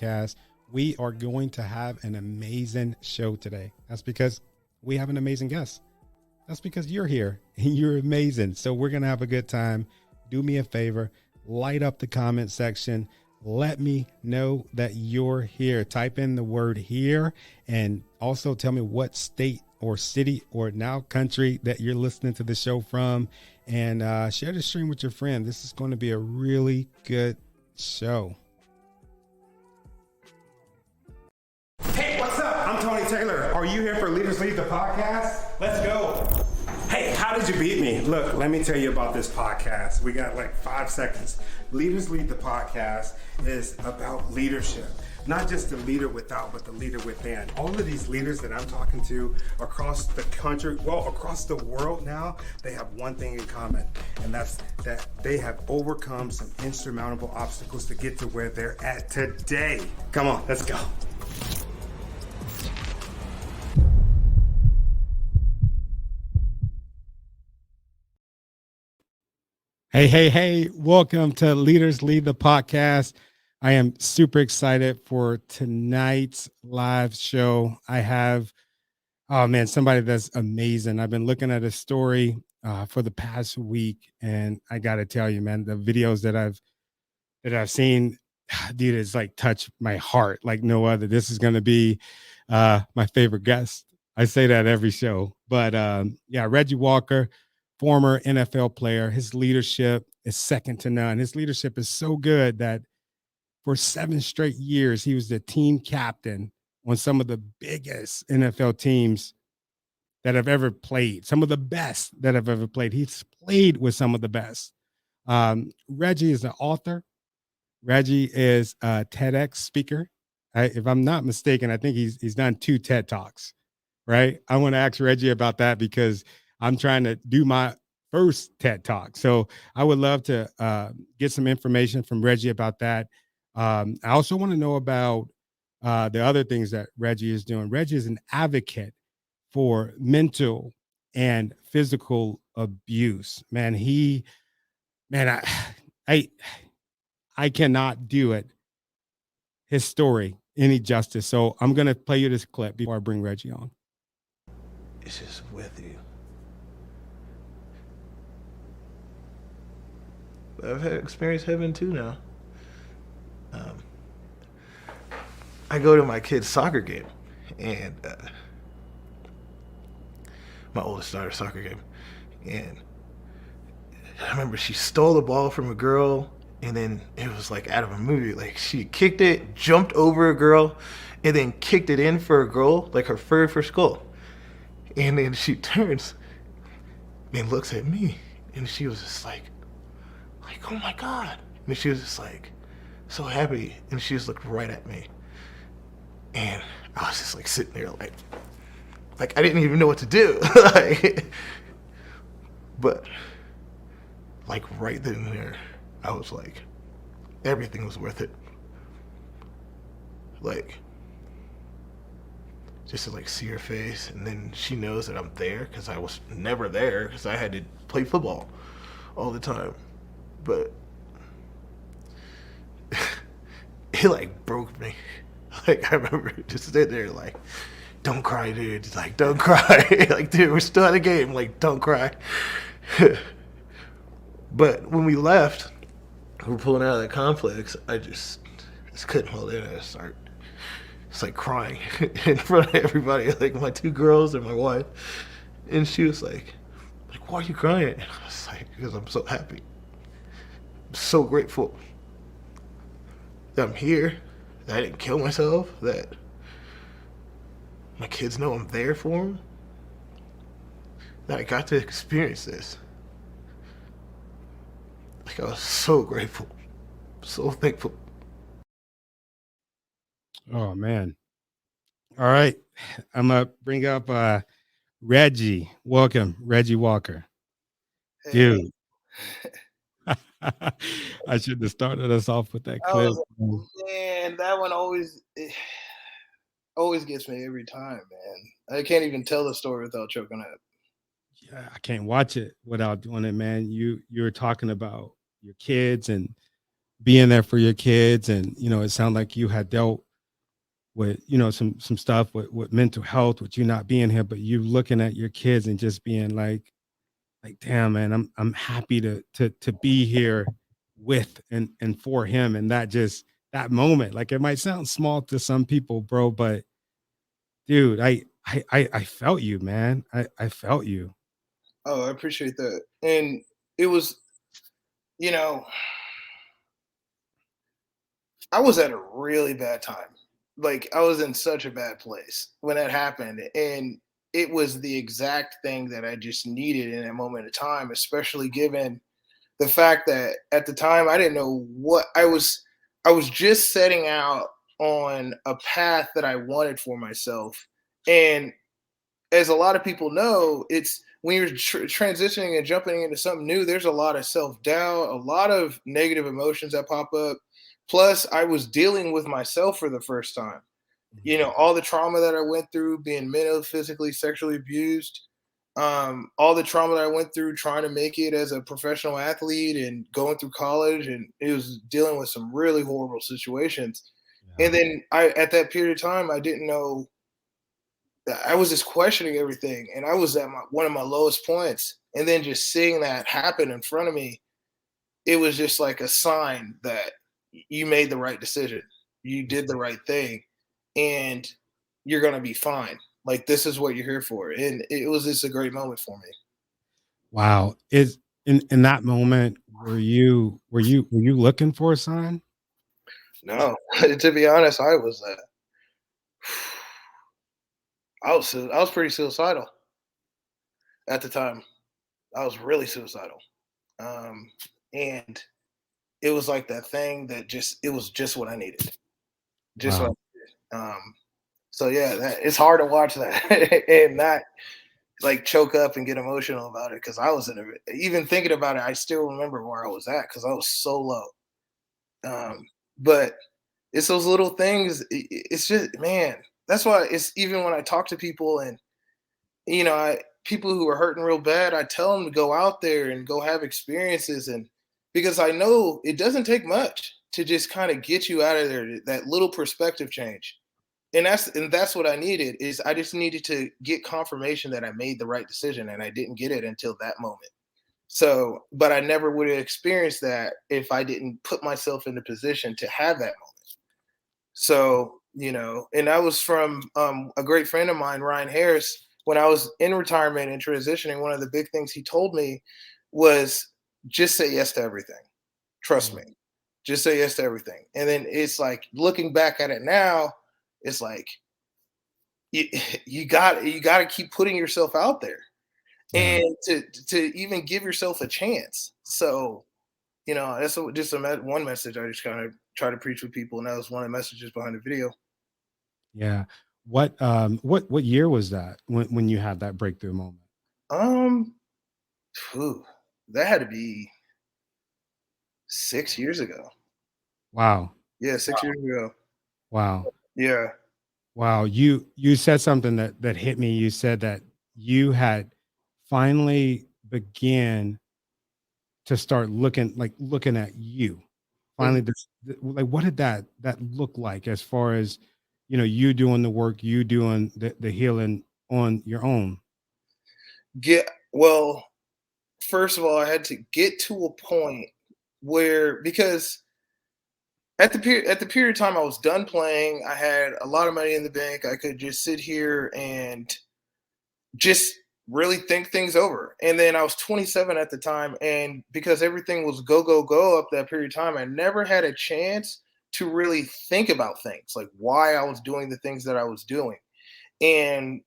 podcast. We are going to have an amazing show today. That's because we have an amazing guest. That's because you're here and you're amazing. So we're going to have a good time. Do me a favor, light up the comment section. Let me know that you're here. Type in the word here and also tell me what state or city or now country that you're listening to the show from, and share the stream with your friend. This is going to be a really good show. Hey, what's up? I'm Tony Taylor. Are you here for Leaders Lead the podcast? Let's go. Hey, how did you beat me? Look, let me tell you about this podcast. We got like 5 seconds. Leaders Lead the podcast is about leadership. Not just the leader without, but the leader within. All of these leaders that I'm talking to across the country, well, across the world now, they have one thing in common, and that's that they have overcome some insurmountable obstacles to get to where they're at today. Come on, let's go. Hey, welcome to Leaders Lead the podcast. I am super excited for tonight's live show. I have, somebody that's amazing. I've been looking at a story for the past week, and I got to tell you, man, the videos that I've seen, dude, it's like touched my heart like no other. This is going to be my favorite guest. I say that every show, but Reggie Walker, former NFL player. His leadership is second to none. His leadership is so good that for 7 straight years, he was the team captain on some of the biggest NFL teams that have ever played, some of the best that have ever played. He's played with some of the best. Reggie is an author. Reggie is a TEDx speaker. If I'm not mistaken, I think he's done 2 TED Talks, right? I want to ask Reggie about that because I'm trying to do my first TED Talk. So I would love to get some information from Reggie about that. I also want to know about the other things that Reggie is doing. Reggie is an advocate for mental and physical abuse. Man, I cannot do it. His story any justice. So I'm going to play you this clip before I bring Reggie on. It's just with you. I've had experienced heaven too now. I go to my kid's soccer game, and my oldest daughter's soccer game, and I remember she stole the ball from a girl, and then it was like out of a movie. Like she kicked it, jumped over a girl, and then kicked it in for a goal, like her third first goal. And then she turns and looks at me, and she was just like, oh my God. And she was just like, so happy. And she just looked right at me. And I was just like sitting there like I didn't even know what to do. But like right then and there, I was like, everything was worth it. Like, just to like see her face, and then she knows that I'm there because I was never there because I had to play football all the time. But it like broke me. Like I remember just sitting there like, don't cry, dude. Like, don't cry. Like, dude, we're still at a game. Like, don't cry. But when we left, we were pulling out of the complex, I just couldn't hold it. I started like crying in front of everybody, like my 2 girls and my wife. And she was like, why are you crying? And I was like, because I'm so happy. I'm so grateful that I'm here, that I didn't kill myself, that my kids know I'm there for them, that I got to experience this. Like, I was so grateful, so thankful. Oh, man. All right. I'm going to bring up Reggie. Welcome, Reggie Walker. Hey. Dude. I should have started us off with that clip. Man, that one always gets me every time, man. I can't even tell the story without choking up. Yeah, I can't watch it without doing it, man. You're talking about your kids and being there for your kids, and it sounded like you had dealt with some stuff with mental health, with you not being here, but you looking at your kids and just being like damn man, I'm happy to be here with and for him. And that moment, like it might sound small to some people, bro, but dude, I felt you, man. I felt you. Oh, I appreciate that. And it was, you know, I was at a really bad time. Like I was in such a bad place when that happened. And it was the exact thing that I just needed in that moment of time, especially given the fact that at the time I didn't know what I was just setting out on a path that I wanted for myself. And as a lot of people know, it's when you're transitioning and jumping into something new, there's a lot of self doubt, a lot of negative emotions that pop up. Plus, I was dealing with myself for the first time. Mhm. All the trauma that I went through, being mentally, physically, sexually abused, all the trauma that I went through trying to make it as a professional athlete and going through college, and it was dealing with some really horrible situations. Yeah. And then at that period of time, I didn't know, I was just questioning everything, and I was at one of my lowest points. And then just seeing that happen in front of me, it was just like a sign that you made the right decision. You did the right thing, and you're gonna be fine. Like this is what you're here for, and it was just a great moment for me. Wow. Is in that moment, were you looking for a sign? No, to be honest, I was pretty suicidal at the time. I was really suicidal, um, and it was like that thing that just it was just what I needed, just what. Wow. So yeah, it's hard to watch that and not like choke up and get emotional about it because I was in a even thinking about it, I still remember where I was at because I was so low. But it's those little things. It's just man, that's why it's even when I talk to people and people who are hurting real bad, I tell them to go out there and go have experiences, and because I know it doesn't take much to just kind of get you out of there. That little perspective change, and that's what I needed. Is I just needed to get confirmation that I made the right decision, and I didn't get it until that moment. So, but I never would have experienced that if I didn't put myself in the position to have that moment. So, and that was from a great friend of mine, Ryan Harris. When I was in retirement and transitioning, one of the big things he told me was just say yes to everything. Trust Mm. me. Just say yes to everything. And then it's like looking back at it now, it's like you, you got to keep putting yourself out there Yeah. and to even give yourself a chance. So, that's one message I just kind of try to preach with people, and that was one of the messages behind the video. Yeah. What year was that when you had that breakthrough moment? Um, phew, that had to be 6 years ago. Wow. Yeah, 6 years ago. Wow. Yeah. Wow. You said something that hit me. You said that you had finally began to start looking at you. Mhm. Finally, like what did that look like as far as you doing the work, you doing the healing on your own? Get well. First of all, I had to get to a point where because at the period of time I was done playing, I had a lot of money in the bank. I could just sit here and just really think things over. And then I was 27 at the time, and because everything was go go go up that period of time, I never had a chance to really think about things like why I was doing the things that I was doing, and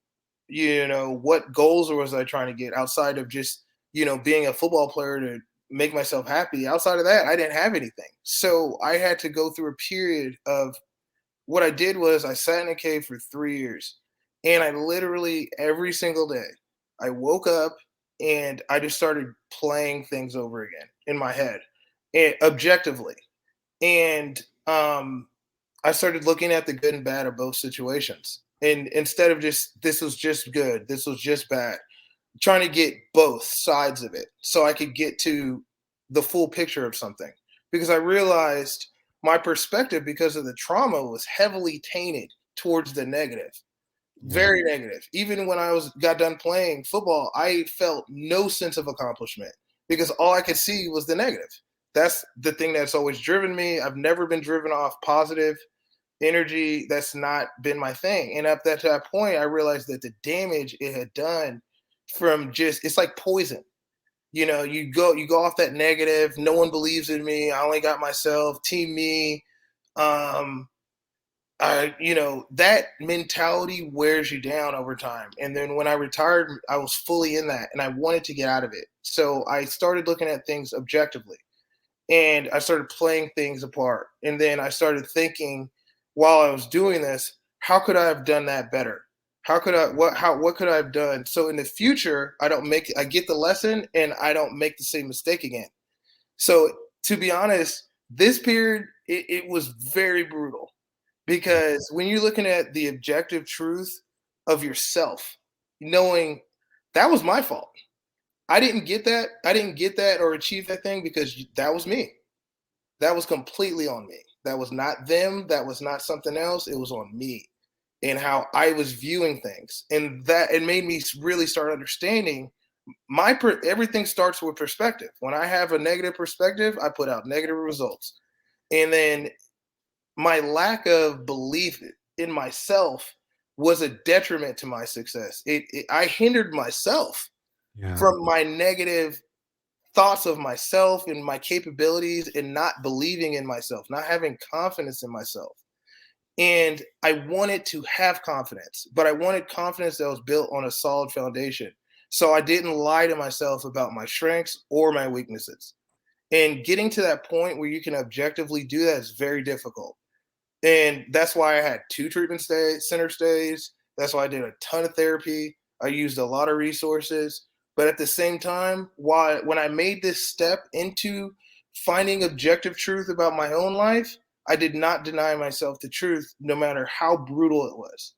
what goals was I trying to get outside of just being a football player to make myself happy. Outside of that, I didn't have anything, so I had to go through a period of what I did was I sat in a cave for 3 years, and I literally every single day I woke up and I just started playing things over again in my head, and objectively. And I started looking at the good and bad of both situations. And instead of just this was just good, this was just bad, trying to get both sides of it so I could get to the full picture of something. because I realized my perspective because of the trauma was heavily tainted towards the negative. Yeah. Very negative. Even when I got done playing football, I felt no sense of accomplishment because all I could see was the negative. That's the thing that's always driven me. I've never been driven off positive energy. That's not been my thing. And up to that point, I realized that the damage it had done from just it's like poison. You go off that negative. No one believes in me. I only got myself. Team me. Um, that mentality wears you down over time. And then when I retired, I was fully in that and I wanted to get out of it. So I started looking at things objectively and I started playing things apart. And then I started thinking while I was doing this, how could I have done that better? What could I have done? So in the future, I get the lesson and I don't make the same mistake again. So to be honest, this period, it was very brutal because when you're looking at the objective truth of yourself, knowing that was my fault. I didn't get that. I didn't get that or achieve that thing because that was me. That was completely on me. That was not them. That was not something else. It was on me and how I was viewing things. And that it made me really start understanding everything starts with perspective. When I have a negative perspective, I put out negative results. And then my lack of belief in myself was a detriment to my success. I hindered myself Yeah. from my negative thoughts of myself and my capabilities and not believing in myself, not having confidence in myself. And I wanted to have confidence, but I wanted confidence that was built on a solid foundation. So I didn't lie to myself about my strengths or my weaknesses. And getting to that point where you can objectively do that is very difficult. And that's why I had 2 center stays. That's why I did a ton of therapy. I used a lot of resources. But at the same time, when I made this step into finding objective truth about my own life, I did not deny myself the truth, no matter how brutal it was.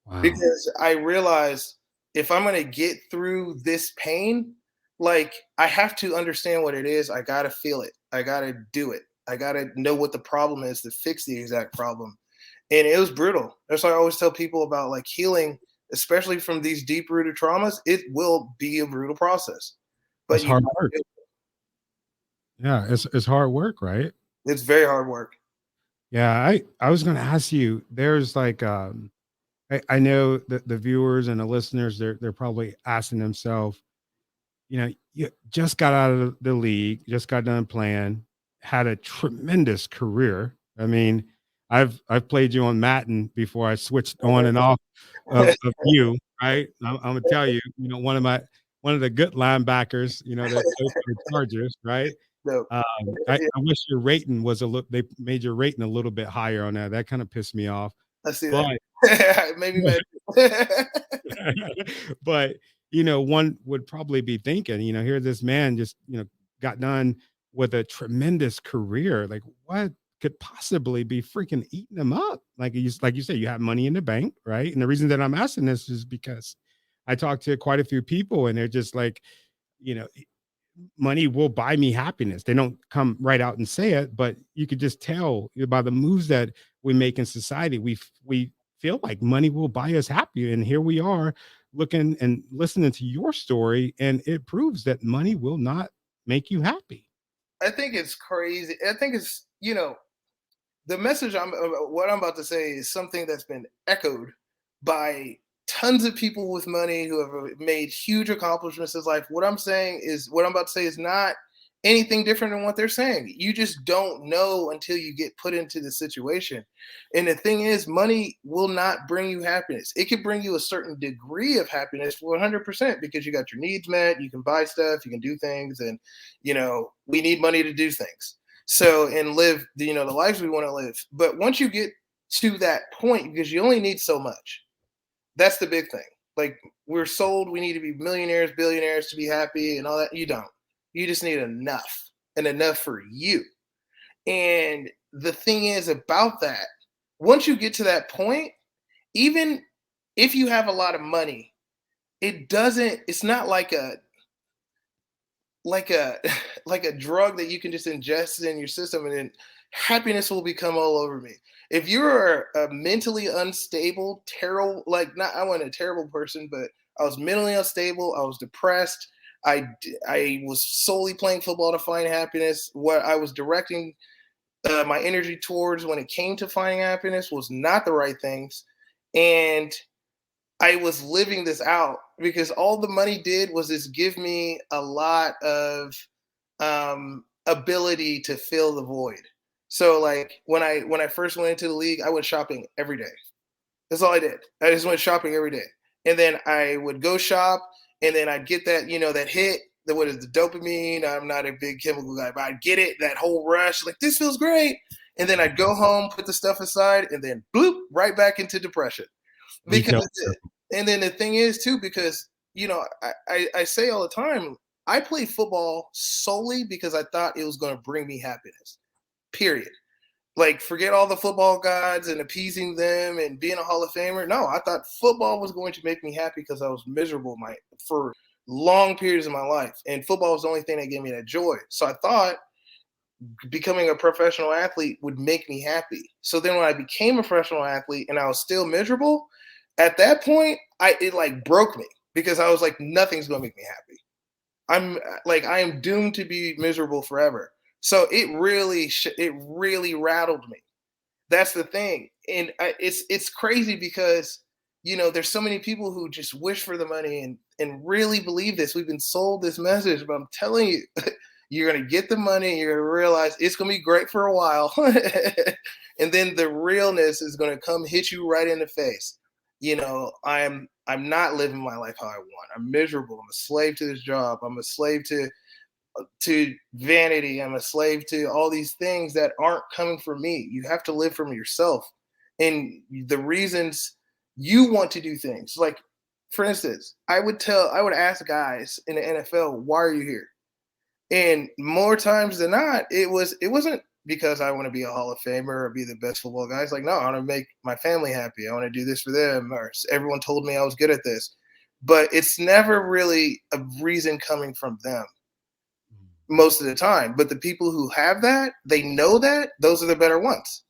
Wow. Because I realized if I'm going to get through this pain, like I have to understand what it is. I got to feel it. I got to do it. I got to know what the problem is to fix the exact problem. And it was brutal. That's why I always tell people about like healing, especially from these deep rooted traumas. It will be a brutal process, It's but hard work. Yeah, it's hard work, right? it's very hard work. Yeah, I was going to ask you. There's like I know that the viewers and the listeners they're probably asking themselves, you just got out of the league, just got done playing, had a tremendous career. I mean, I've played you on Madden before I switched on and off of you, right? I'm gonna tell you, one of the good linebackers, that played for the Chargers, right? No, I wish your rating was a little. They made your rating a little bit higher on that. That kind of pissed me off. I see But that. It made me mad. but one would probably be thinking, here this man just got done with a tremendous career. Like, what could possibly be freaking eating him up? Like you say, you have money in the bank, right? And the reason that I'm asking this is because I talked to quite a few people, and they're just like, you know, money will buy me happiness. They don't come right out and say it, but you could just tell by the moves that we make in society. We feel like money will buy us happy, and here we are looking and listening to your story, and it proves that money will not make you happy. I think it's crazy. I think it's the message what I'm about to say is something that's been echoed by tons of people with money who have made huge accomplishments in life. What I'm about to say is not anything different than what they're saying. You just don't know until you get put into the situation. And the thing is, money will not bring you happiness. It can bring you a certain degree of happiness, 100%, because you got your needs met, you can buy stuff, you can do things, and we need money to do things. So and live the lives we want to live. But once you get to that point, because you only need so much, that's the big thing. Like we're sold, we need to be millionaires, billionaires to be happy and all that. You don't. You just need enough and enough for you. And the thing is about that, once you get to that point, even if you have a lot of money, it's not like like a like a drug that you can just ingest in your system, and then happiness will become all over me. If you're a mentally unstable, terrible, like, not, I wasn't a terrible person, but I was mentally unstable. I was depressed. I was solely playing football to find happiness. What I was directing my energy towards when it came to finding happiness was not the right things, and I was living this out because all the money did was just give me a lot of ability to fill the void. So like when I first went into the league, I went shopping every day. That's all I did. I just went shopping every day, and then I would go shop, and then I'd get that that hit. What is the dopamine? I'm not a big chemical guy, but I'd get it, that whole rush, like this feels great, and then I'd go home, put the stuff aside, and then bloop, right back into depression. Detailed. Because, and then the thing is too, because I say all the time, I played football solely because I thought it was going to bring me happiness. Period. Like, forget all the football gods and appeasing them and being a Hall of Famer. No, I thought football was going to make me happy because I was miserable for long periods of my life, and football was the only thing that gave me that joy. So I thought becoming a professional athlete would make me happy. So then when I became a professional athlete and I was still miserable, at that point, it like broke me because I was like, nothing's going to make me happy. I am doomed to be miserable forever. So it really rattled me. That's the thing, and it's crazy because there's so many people who just wish for the money and really believe this. We've been sold this message, but I'm telling you, you're gonna get the money, and you're gonna realize it's gonna be great for a while, and then the realness is gonna come hit you right in the face. I'm not living my life how I want. I'm miserable. I'm a slave to this job. I'm a slave to vanity. I'm a slave to all these things that aren't coming from me. You have to live from yourself and the reasons you want to do things. Like, for instance, I would ask guys in the NFL, why are you here? And more times than not, it wasn't because I want to be a Hall of Famer or be the best football guy. It's like, no, I want to make my family happy. I want to do this for them. Or everyone told me I was good at this. But it's never really a reason coming from them most of the time. But the people who have that, they know that those are the better ones.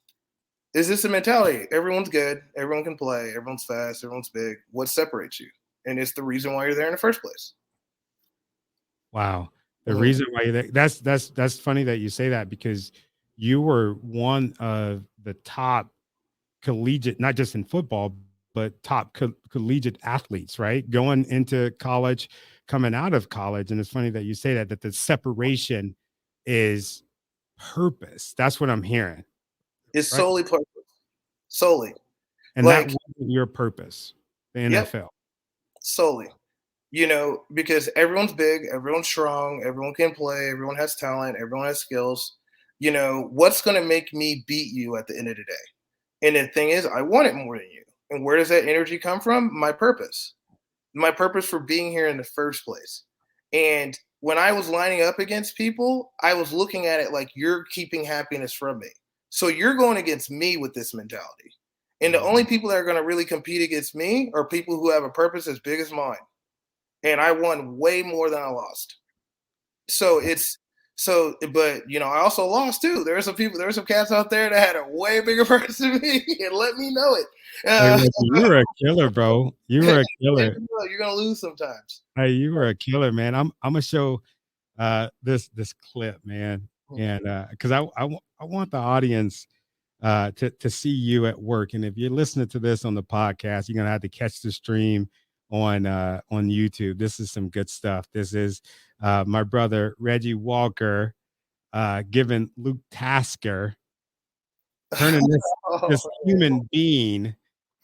Is this a mentality? Everyone's good. Everyone can play. Everyone's fast. Everyone's big. What separates you? And it's the reason why you're there in the first place. Wow. The reason why you're there, that's funny that you say that, because you were one of the top collegiate, not just in football, but top collegiate athletes, right? Going into college, coming out of college. And it's funny that you say that the separation is purpose. That's what I'm hearing. It's Right? solely purpose. Solely. And that wasn't your purpose, the NFL. Yep, solely. Because everyone's big, everyone's strong, everyone can play, everyone has talent, everyone has skills. What's going to make me beat you at the end of the day? And the thing is, I want it more than you. And where does that energy come from? My purpose for being here in the first place. And when I was lining up against people, I was looking at it like, you're keeping happiness from me. So you're going against me with this mentality. And the only people that are going to really compete against me are people who have a purpose as big as mine. And I won way more than I lost. But I also lost too. There were some cats out there that had a way bigger purpose than me and let me know it. Hey, Reggie, you were a killer, bro. You were a killer. You're gonna lose sometimes. Hey, you were a killer, man. I'm gonna show this clip, man, and because I want the audience to see you at work. And if you're listening to this on the podcast, you're gonna have to catch the stream on YouTube. This is some good stuff. This is my brother Reggie Walker giving Luke Tasker, turning this human being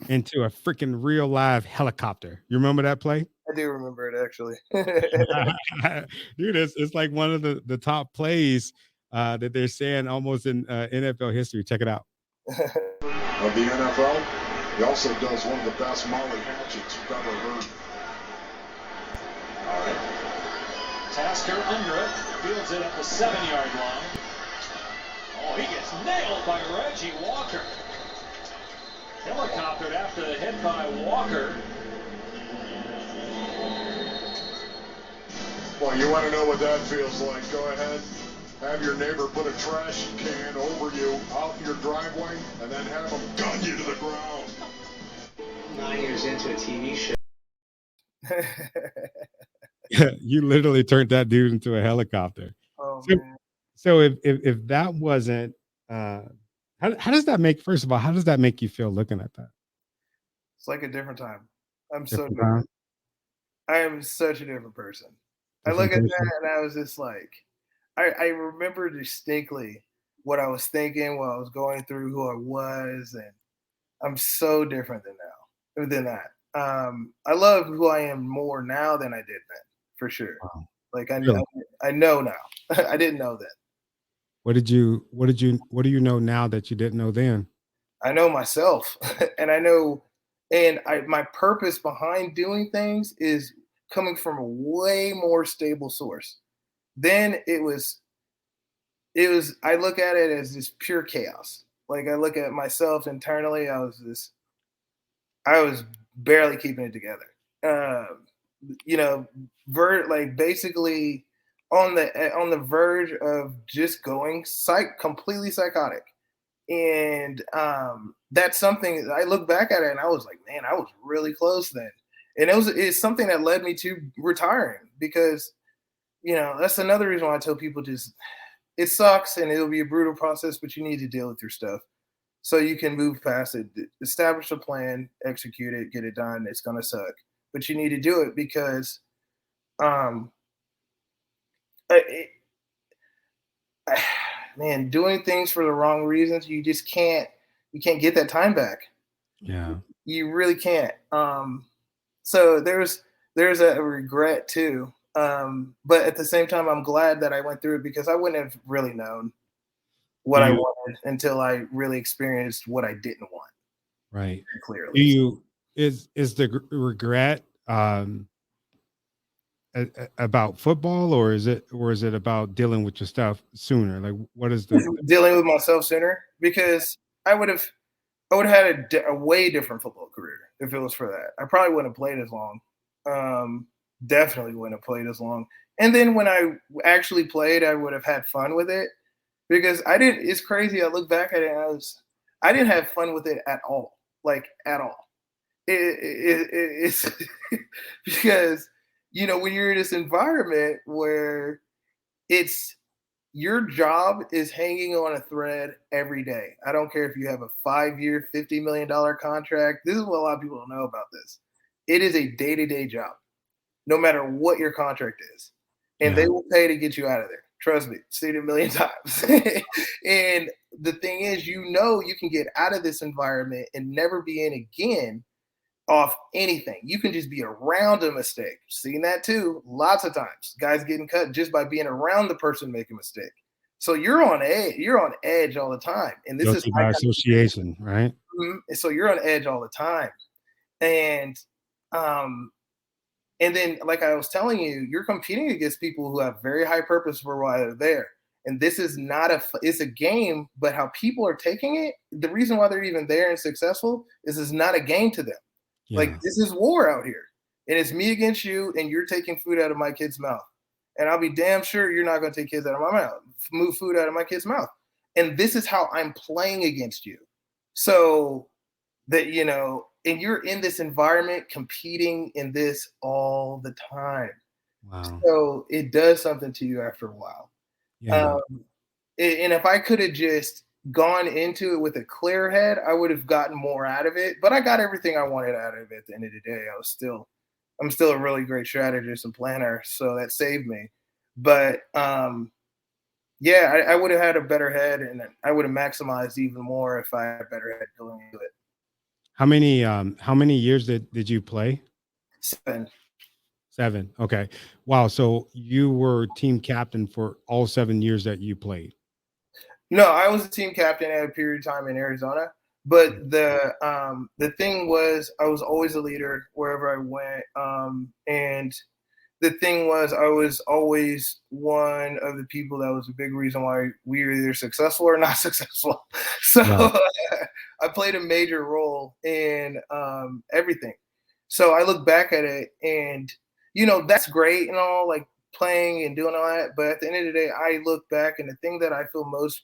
into a freaking real live helicopter. You remember that play? I do remember it, actually. Dude, it's like one of the top plays that they're saying almost in NFL history. Check it out. Of the NFL, he also does one of the best Molly hatchets you've ever heard. All right. Tasker under it, fields it at the 7-yard line. Oh, he gets nailed by Reggie Walker. Helicoptered after the hit by Walker. Well, you want to know what that feels like? Go ahead. Have your neighbor put a trash can over you out in your driveway, and then have them gun you to the ground. 9 years into a TV show. You literally turned that dude into a helicopter. Oh So, man. so if that wasn't, how does that make? First of all, how does that make you feel looking at that? It's like a different time. I'm so Different different. time, I am such a different person. I different look at person? that and I was just like, I remember distinctly what I was thinking, what I was going through, who I was, and I'm so different than that. I love who I am more now than I did then, for sure. Wow. Like Really? I know now. I didn't know then. What do you know now that you didn't know then? I know myself, and I know, and my purpose behind doing things is coming from a way more stable source. Then it was I look at it as just pure chaos. Like I look at myself internally, I was barely keeping it together. You know, like basically on the verge of just going completely psychotic. And that's something I look back at it and I was like, man, I was really close then. And it's something that led me to retiring because, that's another reason why I tell people just it sucks and it'll be a brutal process, but you need to deal with your stuff so you can move past it, establish a plan, execute it, get it done. It's gonna suck, but you need to do it because, um, it, man, doing things for the wrong reasons, you can't get that time back. Yeah. You really can't. So there's a regret too. But at the same time, I'm glad that I went through it because I wouldn't have really known what I wanted until I really experienced what I didn't want Right. clearly. Do you is the regret about football or is it about dealing with your stuff sooner? Like what is the Dealing with myself sooner because I would have had a way different football career if it was for that. I probably wouldn't have played as long. Definitely wouldn't have played as long. And then when I actually played, I would have had fun with it because I didn't. It's crazy. I look back at it and I didn't have fun with it at all, like at all. It's because when you're in this environment where it's your job is hanging on a thread every day. I don't care if you have a 5-year, $50 million contract. This is what a lot of people don't know about this. It is a day-to-day job, no matter what your contract is. And they will pay to get you out of there. Trust me, seen it a million times. And the thing is, you can get out of this environment and never be in again off anything. You can just be around a mistake. Seen that too, lots of times. Guys getting cut just by being around the person making a mistake. So you're on edge. You're on edge all the time, and this is by association, right? So you're on edge all the time, and then like I was telling you, you're competing against people who have very high purpose for why they're there. And this is not it's a game, but how people are taking it, the reason why they're even there and successful is it's not a game to them. Yeah. Like this is war out here, and it's me against you, and you're taking food out of my kid's mouth, and I'll be damn sure you're not going to take kids out of my mouth, move food out of my kid's mouth, and this is how I'm playing against you, so that and you're in this environment competing in this all the time. Wow. So it does something to you after a while. Yeah. And if I could have just gone into it with a clear head, I would have gotten more out of it. But I got everything I wanted out of it at the end of the day. I'm still a really great strategist and planner, so that saved me. But I would have had a better head, and I would have maximized even more if I had a better head going into it. How many years did you play? 7. 7. Okay. Wow. So you were team captain for all 7 years that you played. No, I was a team captain at a period of time in Arizona. But the thing was, I was always a leader wherever I went. And the thing was, I was always one of the people that was a big reason why we were either successful or not successful. So I played a major role in everything. So I look back at it and, that's great and all, like playing and doing all that. But at the end of the day, I look back, and the thing that I feel most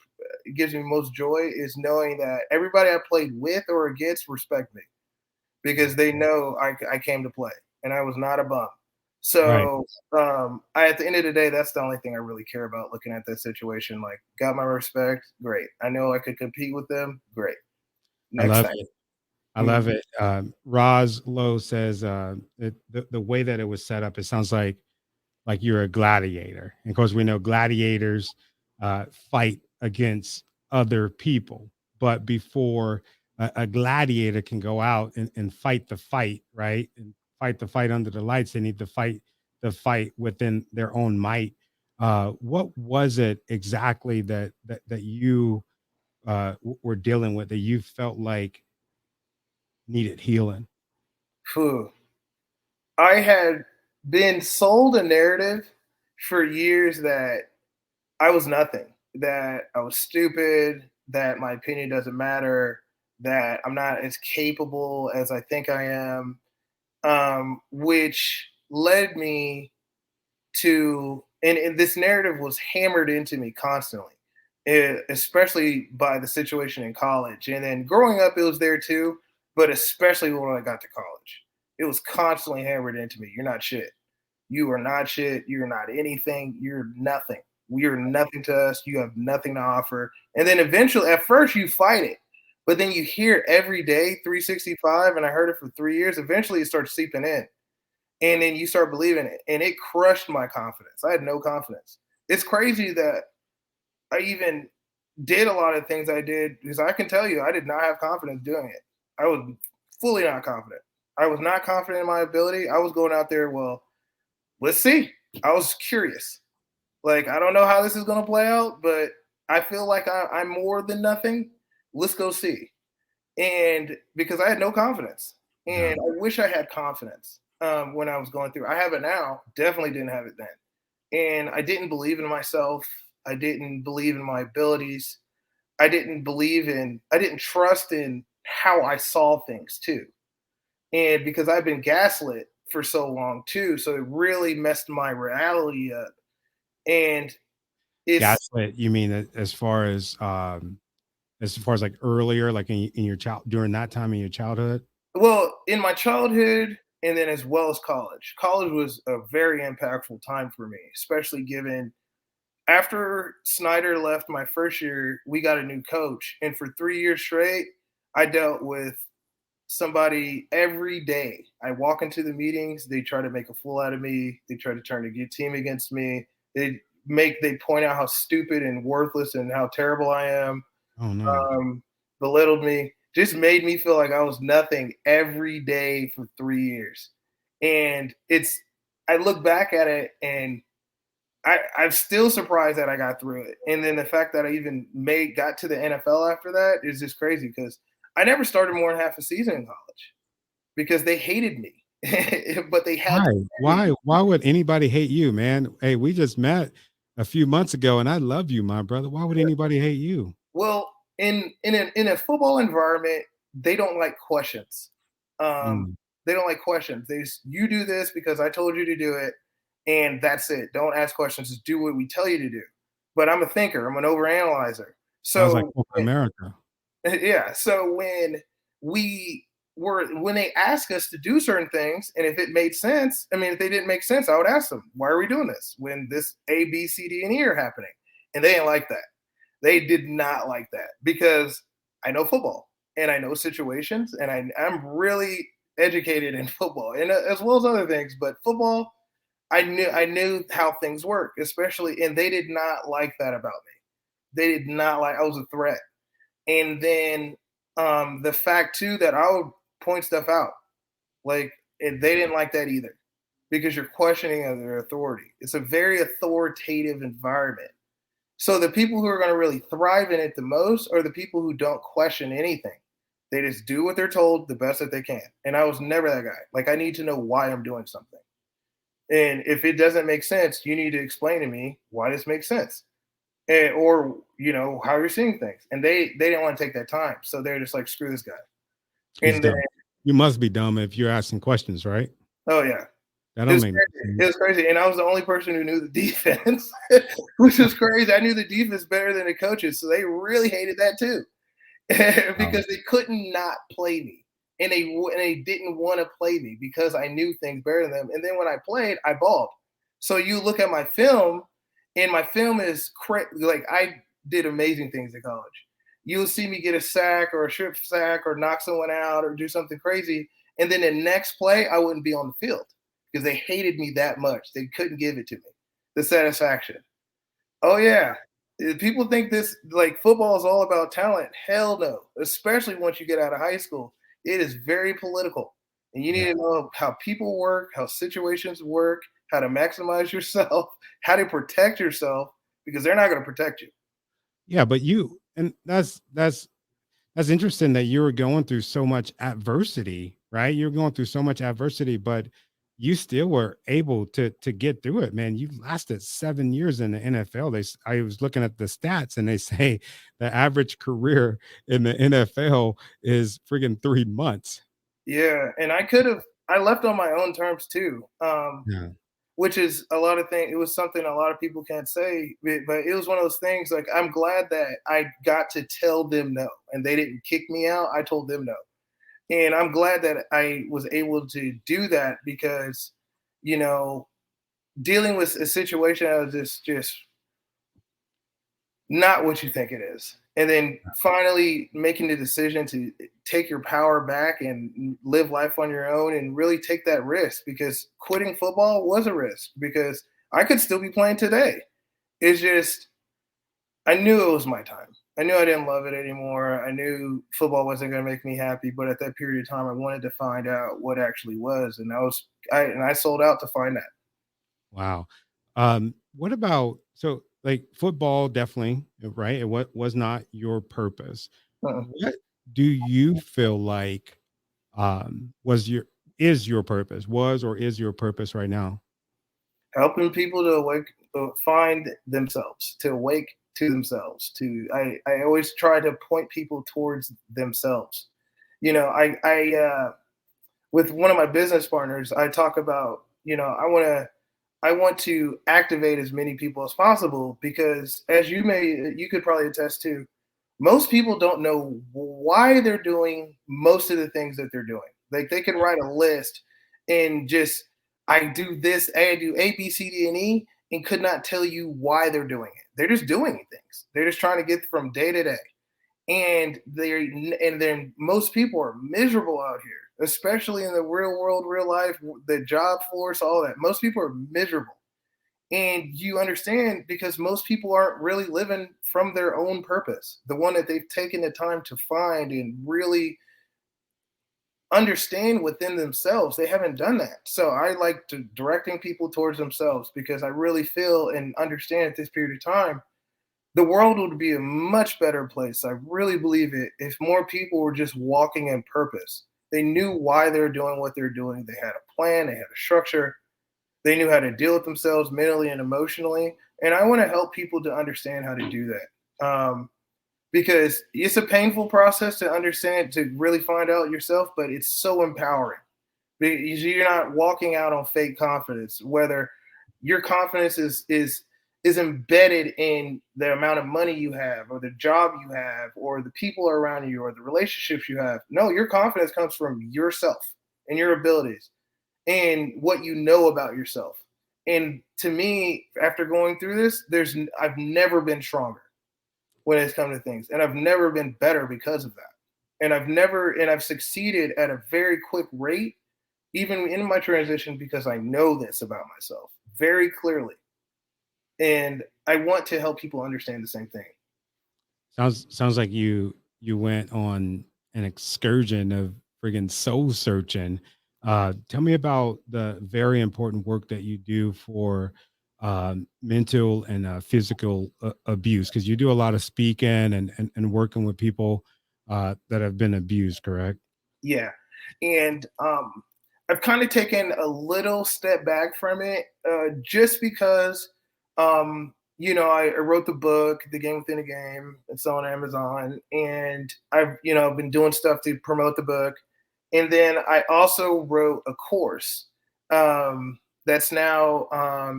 gives me most joy is knowing that everybody I played with or against respect me because they know I came to play and I was not a bum. Right. So at the end of the day, that's the only thing I really care about looking at that situation. Like, got my respect, great. I know I could compete with them, great. I Next love thing. it. I love it. Roz Lowe says the way that it was set up, it sounds like you're a gladiator. And of course, we know gladiators fight against other people. But before a gladiator can go out and fight the fight, right? And fight the fight under the lights, they need to fight the fight within their own might. What was it exactly that you were dealing with that you felt like needed healing? Phew. I had been sold a narrative for years that I was nothing, that I was stupid, that my opinion doesn't matter, that I'm not as capable as I think I am, which led me to, and this narrative was hammered into me constantly, especially by the situation in college. And then growing up, it was there too, but especially when I got to college, it was constantly hammered into me. You're not shit. You are not shit. You're not anything. You're nothing. You're nothing to us. You have nothing to offer. And then eventually, at first, you fight it, but then you hear it every day, 365. And I heard it for 3 years. Eventually, it starts seeping in. And then you start believing it. And it crushed my confidence. I had no confidence. It's crazy that I even did a lot of things I did because I can tell you I did not have confidence doing it. I was fully not confident. I was not confident in my ability. I was going out there, well, let's see. I was curious. Like, I don't know how this is going to play out, but I feel like I'm more than nothing. Let's go see. And because I had no confidence, Yeah. and I wish I had confidence when I was going through. I have it now. Definitely didn't have it then. And I didn't believe in myself. I didn't believe in my abilities. I didn't trust in how I saw things too. And because I've been gaslit for so long too, so it really messed my reality up. And it's Gaslit, you mean as far as like earlier, like in your child during that time in your childhood? well, in my childhood and then as well as college. College was a very impactful time for me, especially given after Snyder left my first year, we got a new coach. And for 3 years straight, I dealt with somebody every day. I walk into the meetings, they try to make a fool out of me. They try to turn a good team against me. They point out how stupid and worthless and how terrible I am. Oh no. Belittled me, just made me feel like I was nothing every day for 3 years. And I look back at it and I'm still surprised that I got through it. And then the fact that I even got to the NFL after that is just crazy because I never started more than half a season in college because they hated me. But they had Why? to. Why would anybody hate you, man? Hey, we just met a few months ago and I love you, my brother. Why would anybody hate you? Well, in a football environment, they don't like questions. Um, Mm, they don't like questions. You do this because I told you to do it, and that's it. Don't ask questions. Just do what we tell you to do. But I'm a thinker. I'm an overanalyzer. sounds like So corporate America. yeah. So when they ask us to do certain things, and if it made sense, I mean, if they didn't make sense, I would ask them, why are we doing this when this A, B, C, D, and E are happening? And they didn't like that. They did not like that because I know football and I know situations and I'm really educated in football and as well as other things. But football, I knew how things work, especially, and they did not like that about me. They did not like I was a threat. And then the fact too that I would point stuff out, like and they didn't like that either because you're questioning their authority. It's a very authoritative environment. So the people who are going to really thrive in it the most are the people who don't question anything. They just do what they're told the best that they can. And I was never that guy. Like I need to know why I'm doing something. And if it doesn't make sense, you need to explain to me why this makes sense. Or how you're seeing things. And they didn't want to take that time. So they're just like, screw this guy. He's And then dumb. You must be dumb if you're asking questions, right? oh yeah. That It don't was make no crazy. It sense. was crazy, and I was the only person who knew the defense, which was crazy. I knew the defense better than the coaches, so they really hated that too. Wow. Because they couldn't not play me, and they didn't want to play me because I knew things better than them. And then when I played, I balled. So you look at my film, and my film is like I did amazing things in college. You'll see me get a sack or a strip sack or knock someone out or do something crazy, and then the next play I wouldn't be on the field because they hated me that much. They couldn't give it to me, the satisfaction. Oh yeah. People think this like football is all about talent. Hell no. Especially once you get out of high school. It is very political. And you need Yeah. to know how people work, how situations work, how to maximize yourself, how to protect yourself, because they're not going to protect you. Yeah, but and that's interesting that you were going through so much adversity, right? You're going through so much adversity, but you still were able to get through it, man. You lasted 7 years in the NFL. I was looking at the stats, and they say the average career in the NFL is friggin' 3 months. Yeah. And I left on my own terms too. Yeah. Which is a lot of things. It was something a lot of people can't say, but it was one of those things. Like I'm glad that I got to tell them no, and they didn't kick me out. I told them no, and I'm glad that I was able to do that because, you know, dealing with a situation that was just not what you think it is. And then finally making the decision to take your power back and live life on your own and really take that risk because quitting football was a risk because I could still be playing today. It's just, I knew it was my time. I knew I didn't love it anymore. I knew football wasn't going to make me happy, but at that period of time, I wanted to find out what actually was, and I sold out to find that. Wow. What about so like football definitely, right? It was not your purpose. Uh-uh. What do you feel like was your is your purpose? Was or is your purpose right now? Helping people to find themselves, to awake to themselves. I always try to point people towards themselves. You know, with one of my business partners, I talk about, I want to activate as many people as possible because as you could probably attest to, most people don't know why they're doing most of the things that they're doing. Like they could write a list and just I do this, I do A, B, C, D, and E, and could not tell you why they're doing it. They're just doing things. They're just trying to get from day to day. And then most people are miserable out here, especially in the real world, real life, the job force, all that. Most people are miserable. And you understand because most people aren't really living from their own purpose, the one that they've taken the time to find and really understand within themselves. They haven't done that. So I like to directing people towards themselves because I really feel and understand at this period of time, the world would be a much better place. I really believe it if more people were just walking in purpose. They knew why they're doing what they're doing. They had a plan, they had a structure, they knew how to deal with themselves mentally and emotionally. And I want to help people to understand how to do that. Because it's a painful process to understand, to really find out yourself, but it's so empowering. Because you're not walking out on fake confidence, whether your confidence is embedded in the amount of money you have or the job you have or the people around you or the relationships you have. No, your confidence comes from yourself and your abilities and what you know about yourself. And to me, after going through this, I've never been stronger when it's come to things, and I've never been better because of that. I've succeeded at a very quick rate, even in my transition, because I know this about myself very clearly, and I want to help people understand the same thing. Sounds like you went on an excursion of friggin' soul searching. Tell me about the very important work that you do for mental and physical abuse because you do a lot of speaking and working with people that have been abused, correct? Yeah, and I've kind of taken a little step back from it, just because, I wrote the book, The Game Within a Game. It's on Amazon, and I've been doing stuff to promote the book, and then I also wrote a course That's now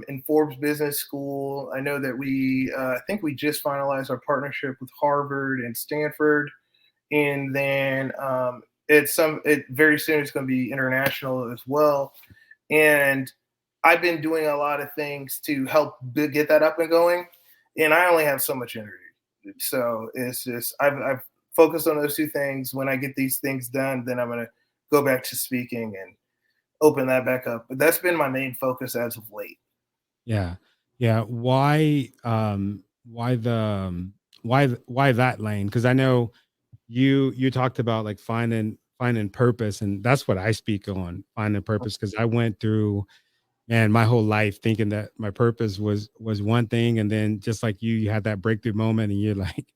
in Forbes Business School. I know that I think we just finalized our partnership with Harvard and Stanford, and then it very soon it's going to be international as well. And I've been doing a lot of things to help get that up and going, and I only have so much energy. So it's just I've focused on those two things. When I get these things done, then I'm going to go back to speaking and open that back up. But that's been my main focus as of late. Yeah. Yeah. Why that lane? Because I know you talked about like finding purpose, and that's what I speak on, finding purpose, because I went through, man, my whole life thinking that my purpose was one thing, and then just like you had that breakthrough moment and you're like,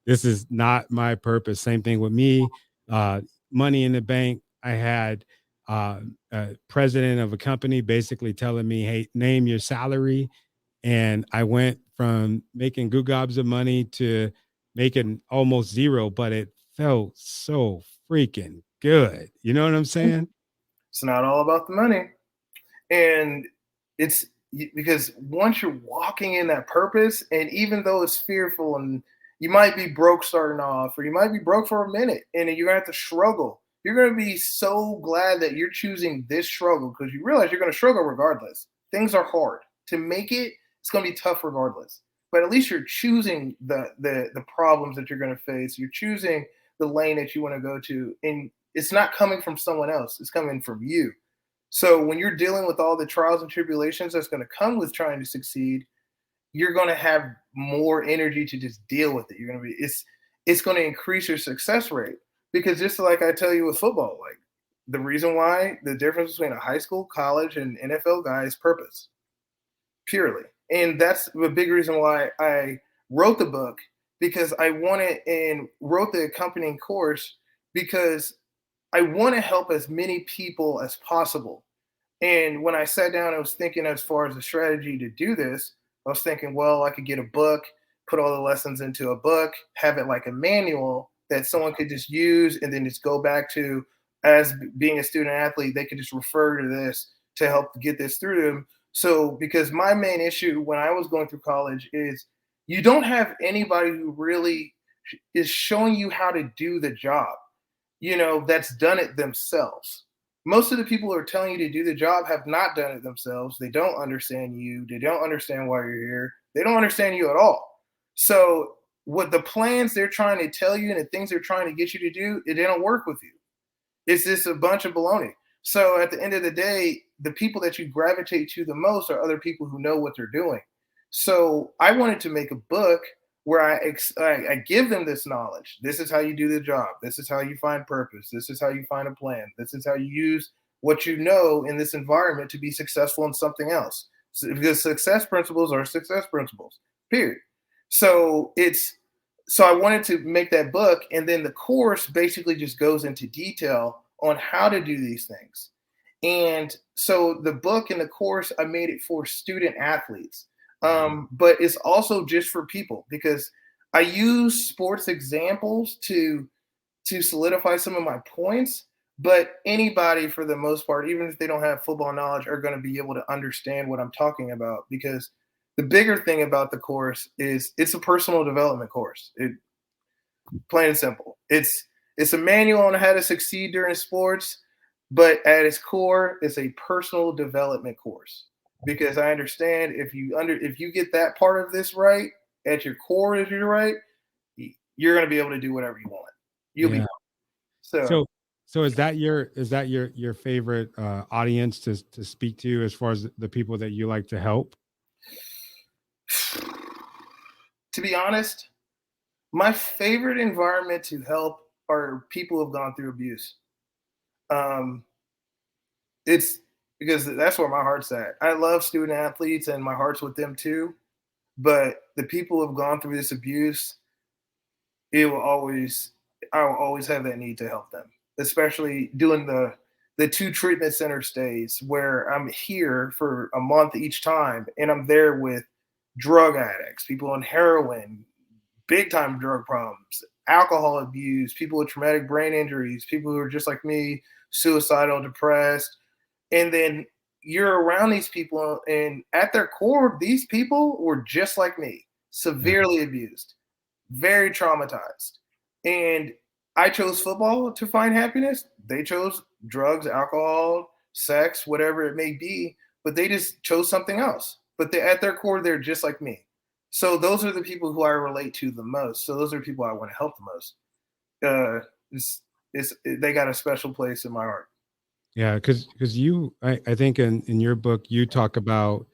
this is not my purpose. Same thing with me. uh Money in the bank, I had a president of a company basically telling me, hey, name your salary, and I went from making good gobs of money to making almost zero, but it felt so freaking good. You know what I'm saying? It's not all about the money. And it's because once you're walking in that purpose, and even though it's fearful and you might be broke starting off, or you might be broke for a minute and you're going to have to struggle, you're going to be so glad that you're choosing this struggle because you realize you're going to struggle regardless. Things are hard. To make it, it's going to be tough regardless. But at least you're choosing the problems that you're going to face. You're choosing the lane that you want to go to. And it's not coming from someone else. It's coming from you. So when you're dealing with all the trials and tribulations that's going to come with trying to succeed, you're going to have more energy to just deal with it. You're going to be it's going to increase your success rate, because just like I tell you with football, like the reason why the difference between a high school, college, and NFL guy is purpose, purely. And that's the big reason why I wrote the book, because I wanted and wrote the accompanying course because I want to help as many people as possible. And when I sat down, I was thinking as far as a strategy to do this, I was thinking, well, I could get a book, put all the lessons into a book, have it like a manual that someone could just use and then just go back to as being a student athlete. They could just refer to this to help get this through them. So, because my main issue when I was going through college is you don't have anybody who really is showing you how to do the job, that's done it themselves. Most of the people who are telling you to do the job have not done it themselves. They don't understand you. They don't understand why you're here. They don't understand you at all. So what the plans they're trying to tell you and the things they're trying to get you to do, it didn't work with you. It's just a bunch of baloney. So at the end of the day, the people that you gravitate to the most are other people who know what they're doing. So I wanted to make a book where I give them this knowledge. This is how you do the job. This is how you find purpose. This is how you find a plan. This is how you use what you know in this environment to be successful in something else. Because success principles are success principles, period. So I wanted to make that book, and then the course basically just goes into detail on how to do these things. And so the book and the course, I made it for student athletes. But it's also just for people, because I use sports examples to solidify some of my points. But anybody, for the most part, even if they don't have football knowledge, are going to be able to understand what I'm talking about. Because the bigger thing about the course is it's a personal development course. Plain and simple. It's a manual on how to succeed during sports, but at its core, it's a personal development course. Because I understand if you get that part of this right, at your core, if you're right, you're going to be able to do whatever you want. You'll be so is that your favorite audience to speak to, as far as the people that you like to help? To be honest, my favorite environment to help are people who've gone through abuse. It's because that's where my heart's at. I love student athletes and my heart's with them too. But the people who've gone through this abuse, I will always have that need to help them, especially doing the 2 treatment center stays where I'm here for a month each time, and I'm there with drug addicts, people on heroin, big time drug problems, alcohol abuse, people with traumatic brain injuries, people who are just like me, suicidal, depressed. And then, you're around these people, and at their core, these people were just like me, severely abused, very traumatized. And I chose football to find happiness. They chose drugs, alcohol, sex, whatever it may be, but they just chose something else. But at their core, they're just like me. So those are the people who I relate to the most. So those are people I want to help the most. They got a special place in my heart. Yeah, because I think in your book you talk about,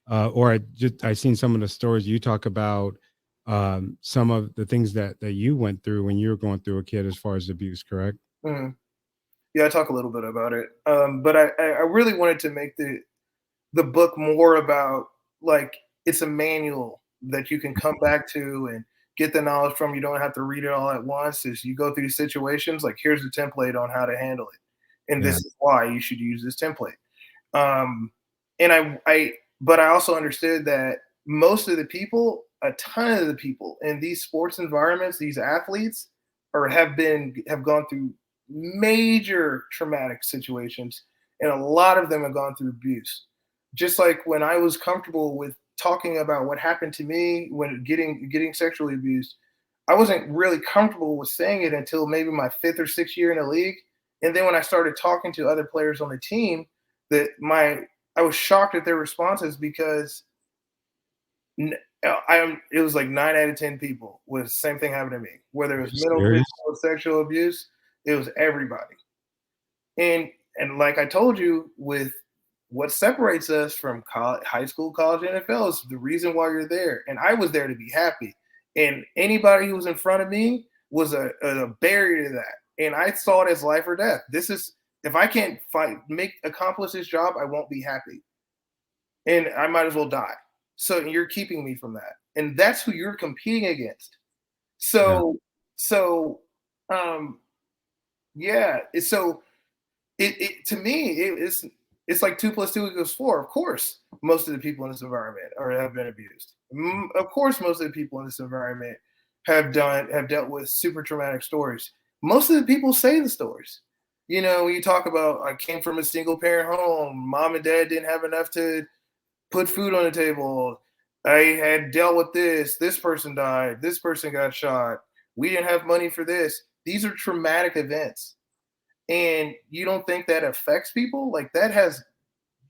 or I seen some of the stories you talk about, some of the things that you went through when you were going through a kid as far as abuse, correct? Mhm. Yeah, I talk a little bit about it. But I really wanted to make the book more about, like, it's a manual that you can come back to and get the knowledge from. You don't have to read it all at once. As you go through situations, like, here's a template on how to handle it, and Yeah. this is why you should use this template. Um, and but I also understood that most of the people, a ton of the people in these sports environments, these athletes, have gone through major traumatic situations, and a lot of them have gone through abuse. Just like when I was comfortable with talking about what happened to me when getting sexually abused, I wasn't really comfortable with saying it until maybe my 5th or 6th year in the league. And then when I started talking to other players on the team, I was shocked at their responses, because it was like 9 out of 10 people with the same thing happened to me, whether it Are was you mental, serious? physical, or sexual abuse. It was everybody. And like I told you, with what separates us from high school, college, NFL is the reason why you're there. And I was there to be happy. And anybody who was in front of me was a barrier to that. And I saw it as life or death. This is, if I can't accomplish this job, I won't be happy. And I might as well die. So you're keeping me from that. And that's who you're competing against. Yeah. So, um, yeah. So to me, it's like 2 + 2 = 4. Of course, most of the people in this environment have been abused. Of course, most of the people in this environment have dealt with super traumatic stories. Most of the people say the stories. When you talk about, I came from a single parent home, mom and dad didn't have enough to put food on the table. I had dealt with this. This person died. This person got shot. We didn't have money for this. These are traumatic events. And you don't think that affects people? Like, that has